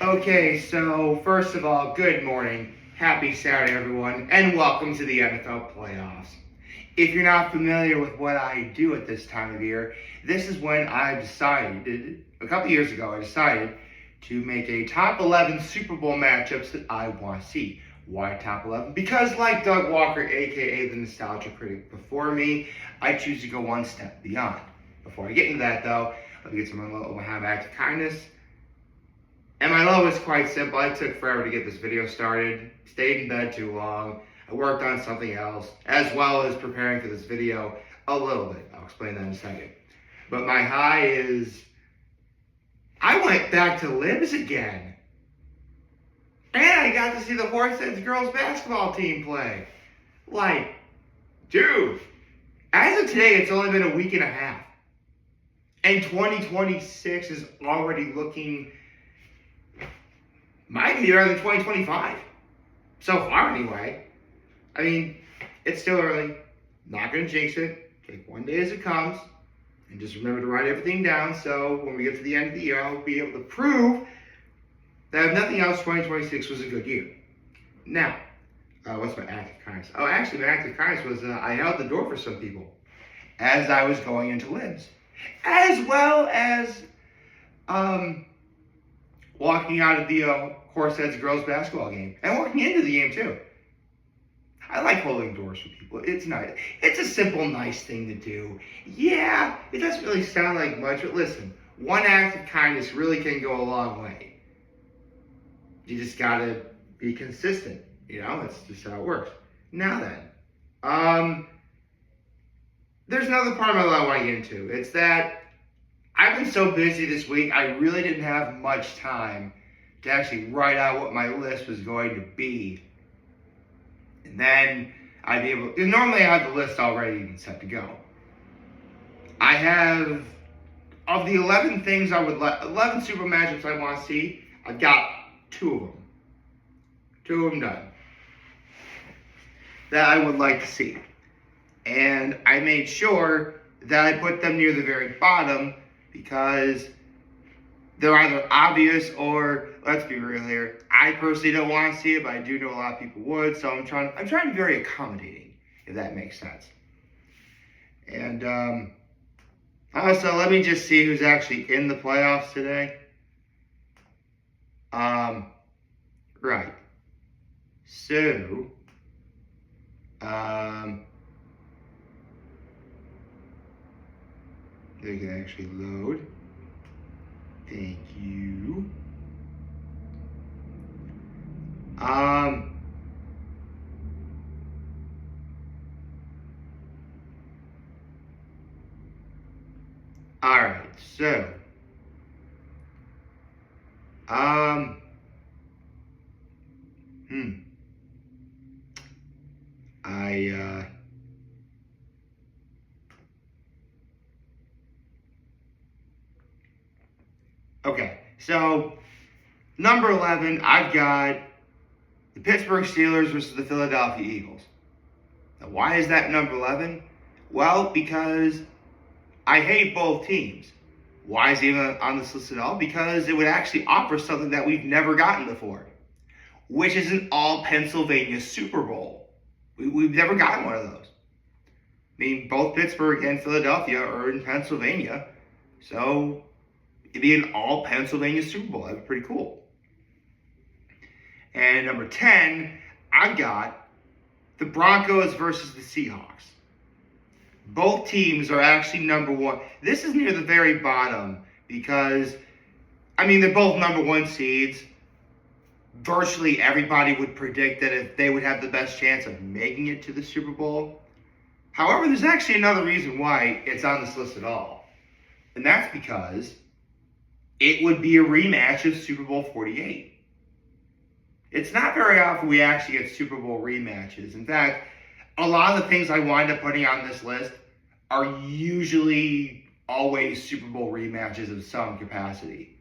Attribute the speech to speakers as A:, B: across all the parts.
A: Okay, so first of all, good morning. Happy Saturday, everyone, and welcome to the NFL playoffs. If you're not familiar with what I do at this time of year, this is when I decided, a couple years ago, I decided to make a top 11 Super Bowl matchups that I want to see. Why top 11? Because, like Doug Walker, aka the nostalgia critic before me, I choose to go one step beyond. Before I get into that, though, let me get to my little have act of kindness. And my love was quite simple. I took forever to get this video started, stayed in bed too long. I worked on something else, as well as preparing for this video a little bit. I'll explain that in a second. But my high is, I went back to Libs again. And I got to see the Horseheads girls basketball team play. Like, dude, as of today, it's only been a week and a half. And 2026 is already looking, might be better than 2025. So far, anyway. I mean, it's still early. Not going to jinx it. Take one day as it comes. And just remember to write everything down so when we get to the end of the year, I'll be able to prove that if nothing else, 2026 was a good year. Now, what's my act of kindness? Oh, actually, my act of kindness was I held the door for some people as I was going into Libs. As well as walking out of the Horseheads girls basketball game. And walking into the game, too. I like holding doors for people. It's nice. It's a simple, nice thing to do. Yeah, it doesn't really sound like much, but listen, one act of kindness really can go a long way. You just gotta be consistent. You know, that's just how it works. Now then, there's another part of my life I want to get into. It's that I've been so busy this week, I really didn't have much time to actually write out what my list was going to be. And then I'd be able, because normally I have the list already set to go. I have, of the 11 things I would like, 11 Super matchups I want to see, I've got 2 of them. 2 of them done. That I would like to see. And I made sure that I put them near the very bottom because they're either obvious or, let's be real here, I personally don't want to see it, but I do know a lot of people would, so I'm trying to be very accommodating, if that makes sense. And also, let me just see who's actually in the playoffs today. Right. So, they can actually load. Thank you. Alright, so okay, so number 11, I've got the Pittsburgh Steelers versus the Philadelphia Eagles. Now, why is that number 11? Well, because I hate both teams. Why is it even on this list at all? Because it would actually offer something that we've never gotten before, which is an all-Pennsylvania Super Bowl. We've never gotten one of those. I mean, both Pittsburgh and Philadelphia are in Pennsylvania, so it'd be an all-Pennsylvania Super Bowl. That'd be pretty cool. And number 10, I've got the Broncos versus the Seahawks. Both teams are actually number 1. This is near the very bottom because, I mean, they're both number 1 seeds. Virtually everybody would predict that if they would have the best chance of making it to the Super Bowl. However, there's actually another reason why it's on this list at all. And that's because it would be a rematch of Super Bowl 48. It's not very often we actually get Super Bowl rematches. In fact, a lot of the things I wind up putting on this list are usually always Super Bowl rematches of some capacity.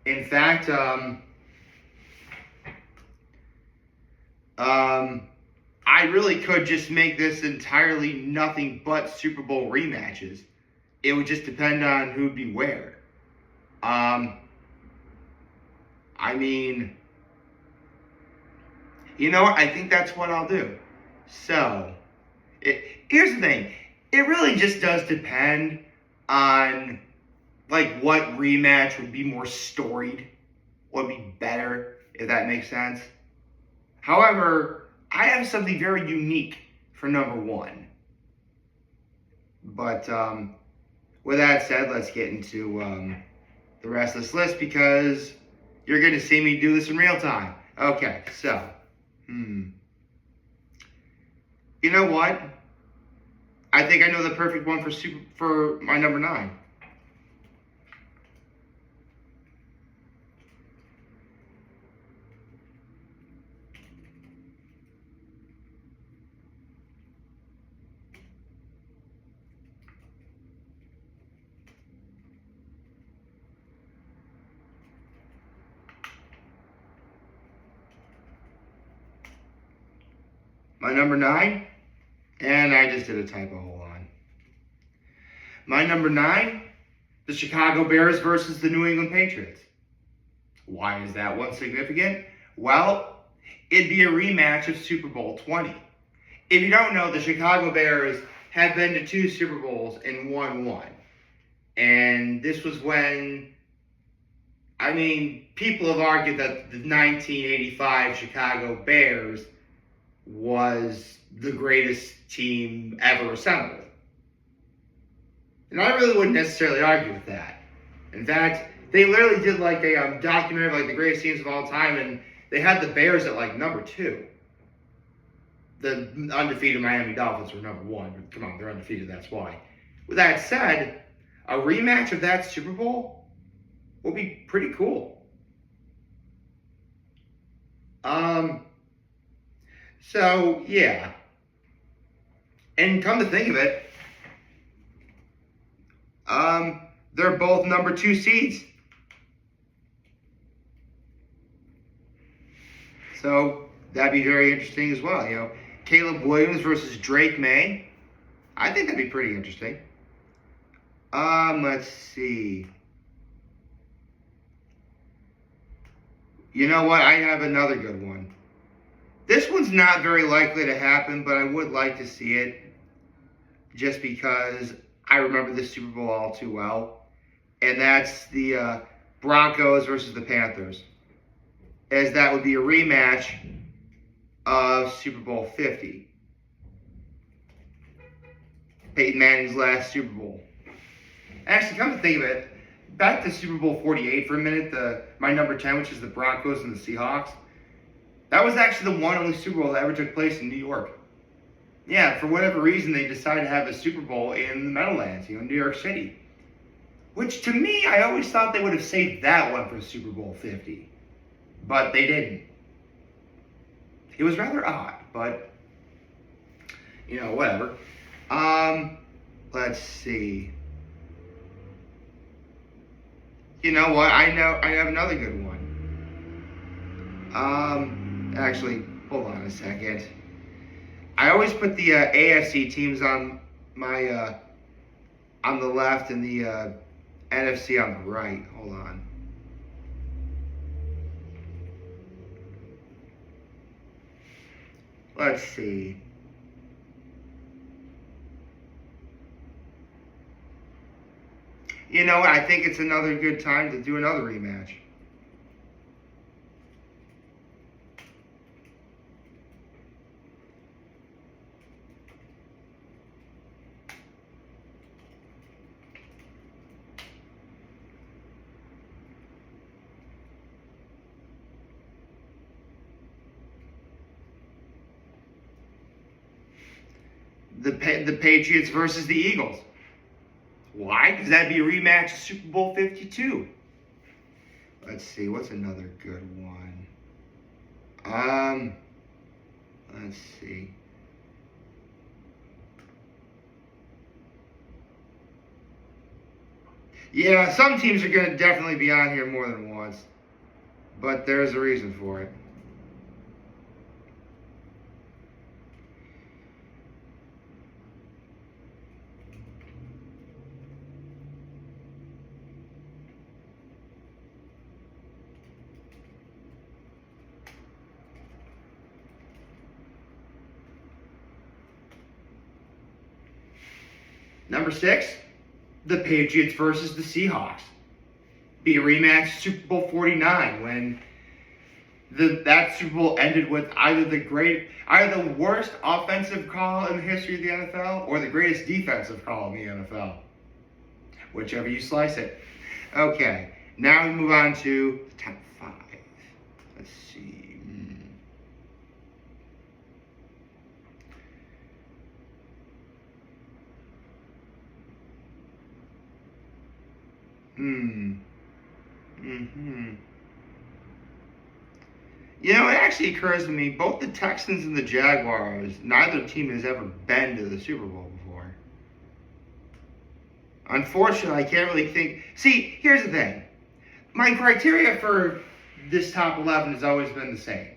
A: In fact, I really could just make this entirely nothing but Super Bowl rematches. It would just depend on who'd be where. I mean, you know what? I think that's what I'll do. So, here's the thing. It really just does depend on like what rematch would be more storied, would be better, if that makes sense. However, I have something very unique for number one. But with that said, let's get into the rest of this list because you're going to see me do this in real time. Okay, so, you know what? I think I know the perfect one for my number 9. My number 9, and I just did a typo, hold on. My number 9, the Chicago Bears versus the New England Patriots. Why is that one significant? Well, it'd be a rematch of Super Bowl 20. If you don't know, the Chicago Bears have been to 2 Super Bowls and won 1. And this was when, I mean, people have argued that the 1985 Chicago Bears was the greatest team ever assembled. And I really wouldn't necessarily argue with that. In fact, they literally did like a documentary of like the greatest teams of all time, and they had the Bears at like number 2. The undefeated Miami Dolphins were number 1. But come on, they're undefeated, that's why. With that said, a rematch of that Super Bowl would be pretty cool. So, yeah. And come to think of it, they're both number 2 seeds. So, that'd be very interesting as well, you know. Caleb Williams versus Drake May. I think that'd be pretty interesting. Let's see. You know what? I have another good one. This one's not very likely to happen, but I would like to see it just because I remember the Super Bowl all too well. And that's the Broncos versus the Panthers. As that would be a rematch of Super Bowl 50. Peyton Manning's last Super Bowl. Actually, come to think of it, back to Super Bowl 48 for a minute, my number 10, which is the Broncos and the Seahawks. That was actually the one only Super Bowl that ever took place in New York. Yeah, for whatever reason, they decided to have a Super Bowl in the Meadowlands, in New York City. Which, to me, I always thought they would have saved that one for Super Bowl 50. But they didn't. It was rather odd, but, whatever. Let's see. You know what? I have another good one. Actually, hold on a second. I always put the AFC teams on my on the left and the NFC on the right. Hold on. Let's see. You know what? I think it's another good time to do another rematch. The Patriots versus the Eagles. Why? Because that'd be a rematch of Super Bowl 52. Let's see, what's another good one? Let's see. Yeah, some teams are going to definitely be on here more than once. But there's a reason for it. Number 6, the Patriots versus the Seahawks. Be a rematch Super Bowl 49 when that Super Bowl ended with either the worst offensive call in the history of the NFL or the greatest defensive call in the NFL. Whichever you slice it. Okay, now we move on to the top 5. Let's see. You know, it actually occurs to me, both the Texans and the Jaguars, neither team has ever been to the Super Bowl before. Unfortunately, I can't really think. See, here's the thing. My criteria for this top 11 has always been the same.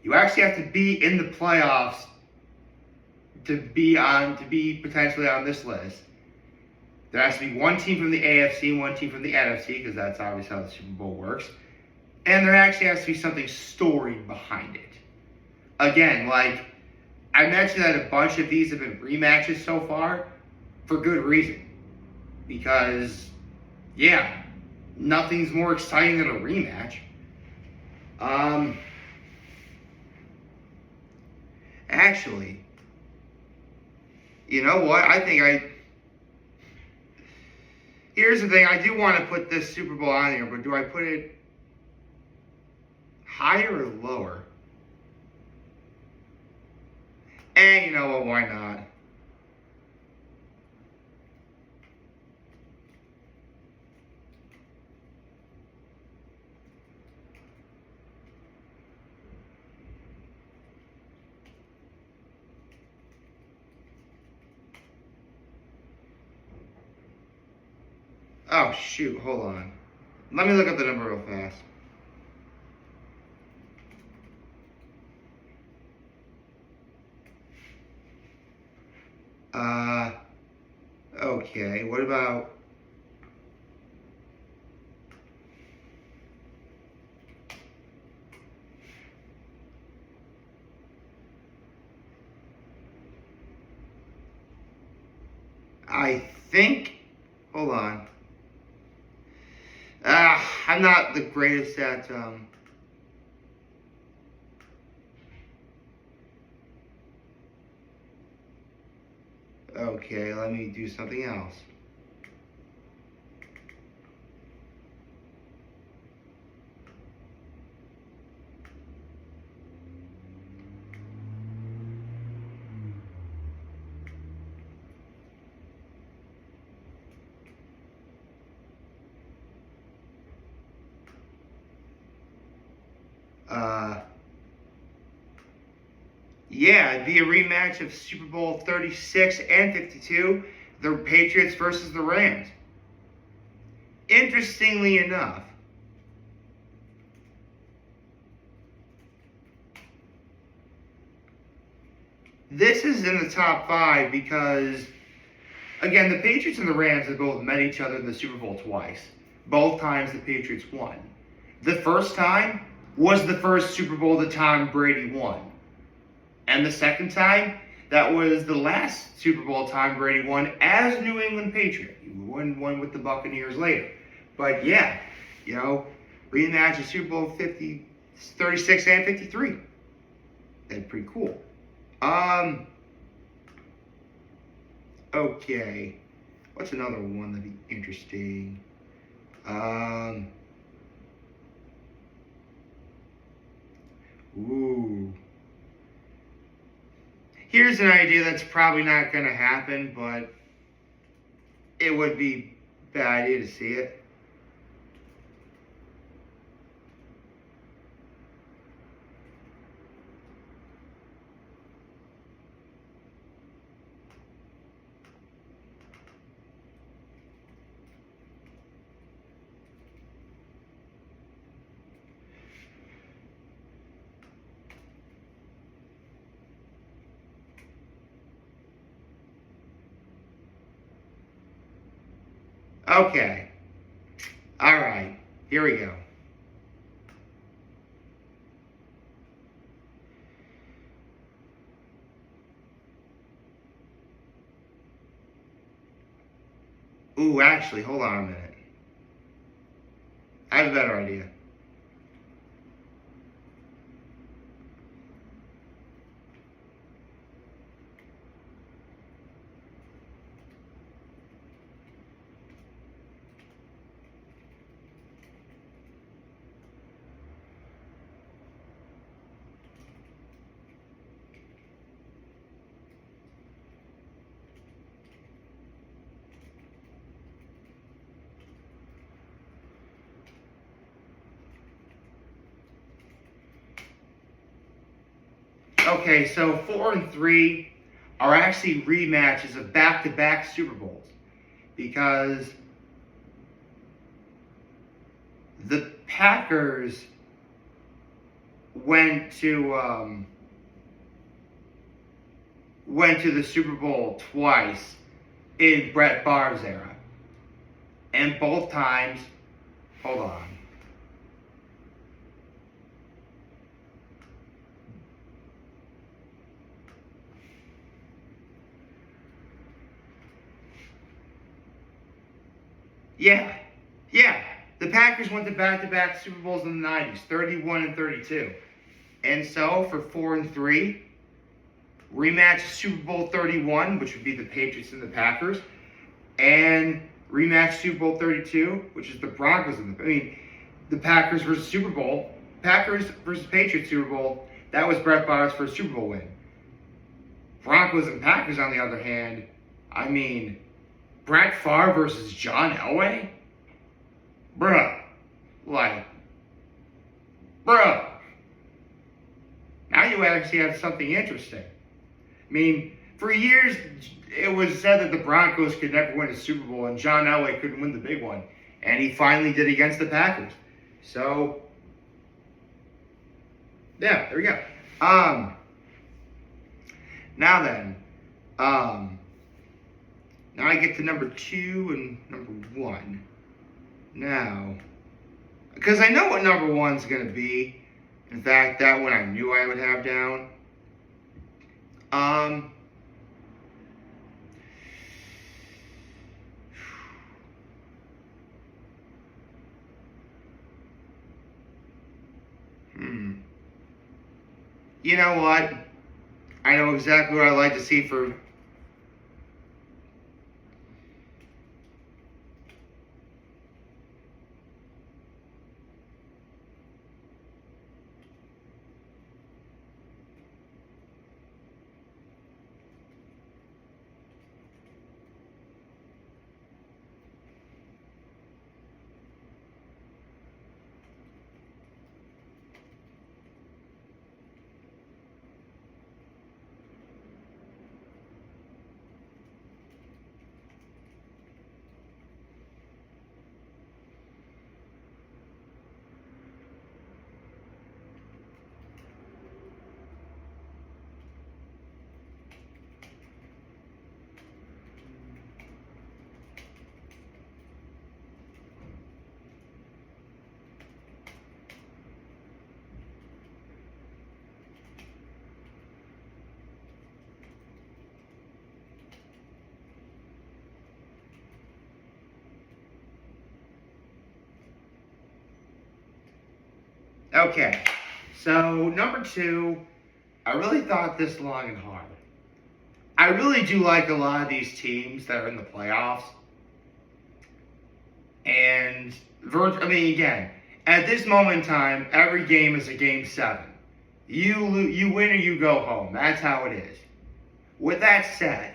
A: You actually have to be in the playoffs to be potentially on this list. There has to be one team from the AFC and one team from the NFC, because that's obviously how the Super Bowl works. And there actually has to be something storied behind it. Again, like I mentioned that a bunch of these have been rematches so far for good reason. Because, yeah, nothing's more exciting than a rematch. Actually, you know what? Here's the thing. I do want to put this Super Bowl on here, but do I put it higher or lower? And you know what? Why not? Oh, shoot. Hold on. Let me look up the number real fast. Okay. What about... I think... Hold on. I'm not the greatest at... Okay, let me do something else. Yeah, it'd be a rematch of Super Bowl 36 and 52, the Patriots versus the Rams. Interestingly enough, this is in the top 5 because, again, the Patriots and the Rams have both met each other in the Super Bowl twice. Both times the Patriots won. The first time was the first Super Bowl that Tom Brady won. And the second time, that was the last Super Bowl Tom Brady won as New England Patriot. He won one with the Buccaneers later. But yeah, you know, rematch of Super Bowl 36 and 53. That's pretty cool. Okay. What's another one that'd be interesting? Ooh. Here's an idea that's probably not going to happen, but it would be a bad idea to see it. Okay. All right. Here we go. Ooh, actually, hold on a minute. I have a better idea. Okay, so 4 and 3 are actually rematches of back-to-back Super Bowls because the Packers went to the Super Bowl twice in Brett Favre's era, and both times, hold on. Yeah, yeah. The Packers went to back-to-back Super Bowls in the 90s, 31 and 32. And so for 4 and 3, rematch Super Bowl 31, which would be the Patriots and the Packers, and rematch Super Bowl 32, which is the Broncos and the Packers versus Super Bowl. Packers versus Patriots Super Bowl, that was Brett Favre's first Super Bowl win. Broncos and Packers, on the other hand, Brett Favre versus John Elway? Bruh. Bruh. Now you actually have something interesting. For years, it was said that the Broncos could never win a Super Bowl and John Elway couldn't win the big one. And he finally did against the Packers. So, yeah, there we go. Now then, now I get to number 2 and number 1. Now, because I know what number 1's going to be. In fact, that one I knew I would have down. You know what? I know exactly what I'd like to see for... Okay, so number 2, I really thought this long and hard. I really do like a lot of these teams that are in the playoffs. And, again, at this moment in time, every game is a game 7. You win or you go home. That's how it is. With that said,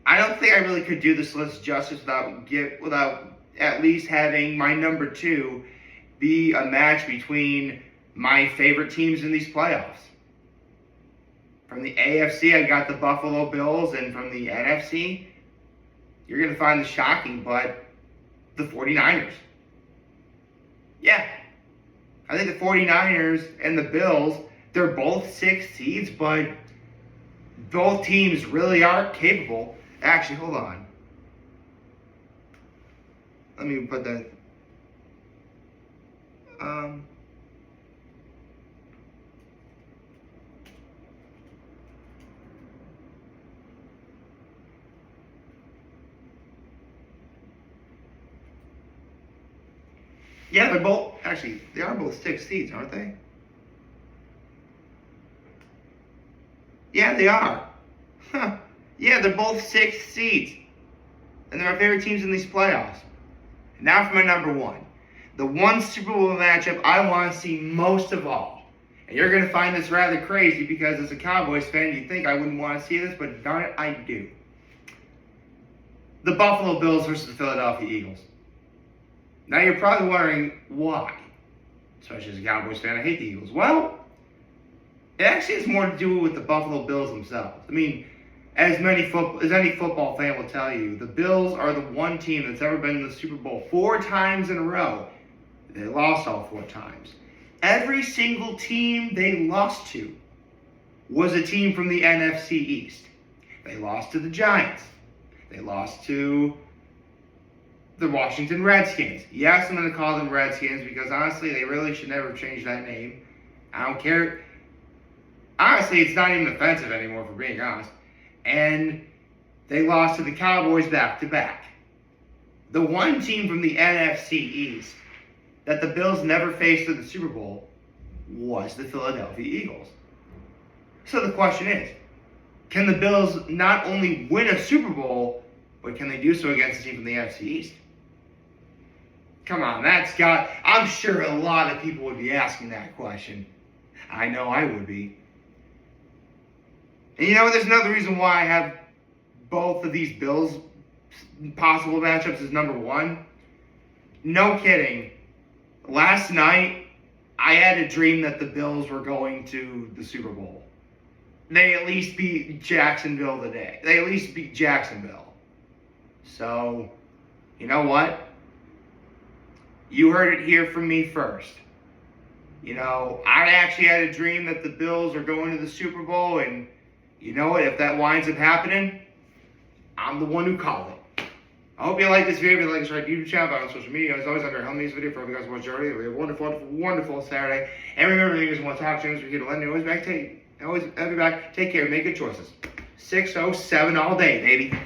A: I don't think I really could do this list justice without at least having my number 2 be a match between my favorite teams in these playoffs. From the AFC, I got the Buffalo Bills, and from the NFC, you're going to find the shocking, but the 49ers. Yeah. I think the 49ers and the Bills, they're both 6 seeds, but both teams really are capable. Actually, hold on. Let me put that. Yeah, they're both, actually, they are both 6 seeds, aren't they? Yeah, they are. Huh. Yeah, they're both 6 seeds. And they're my favorite teams in these playoffs. Now for my number one. The one Super Bowl matchup I want to see most of all. And you're going to find this rather crazy because as a Cowboys fan, you'd think I wouldn't want to see this, but darn it, I do. The Buffalo Bills versus the Philadelphia Eagles. Now you're probably wondering why. Especially as a Cowboys fan, I hate the Eagles. Well, it actually has more to do with the Buffalo Bills themselves. I mean, as any football fan will tell you, the Bills are the one team that's ever been in the Super Bowl 4 times in a row. They lost all 4 times. Every single team they lost to was a team from the NFC East. They lost to the Giants. They lost to the Washington Redskins. Yes, I'm going to call them Redskins because honestly, they really should never change that name. I don't care. Honestly, it's not even offensive anymore, for being honest. And they lost to the Cowboys back-to-back. The one team from the NFC East that the Bills never faced in the Super Bowl was the Philadelphia Eagles. So the question is, can the Bills not only win a Super Bowl, but can they do so against a team from the NFC East? Come on, I'm sure a lot of people would be asking that question. I know I would be. And you know, there's another reason why I have both of these Bills possible matchups as number one. No kidding. Last night, I had a dream that the Bills were going to the Super Bowl. They at least beat Jacksonville today. They at least beat Jacksonville. So, you know what? You heard it here from me first. You know, I actually had a dream that the Bills are going to the Super Bowl, and you know what? If that winds up happening, I'm the one who called it. I hope you like this video. If you like this, right, YouTube channel, on social media. As always, under Helm News video for you guys watch already. We have a wonderful, wonderful Saturday. And remember, if you guys want to talk to us, we're here to let me always back. I'll be back. Take care. Make good choices. 607 all day, baby.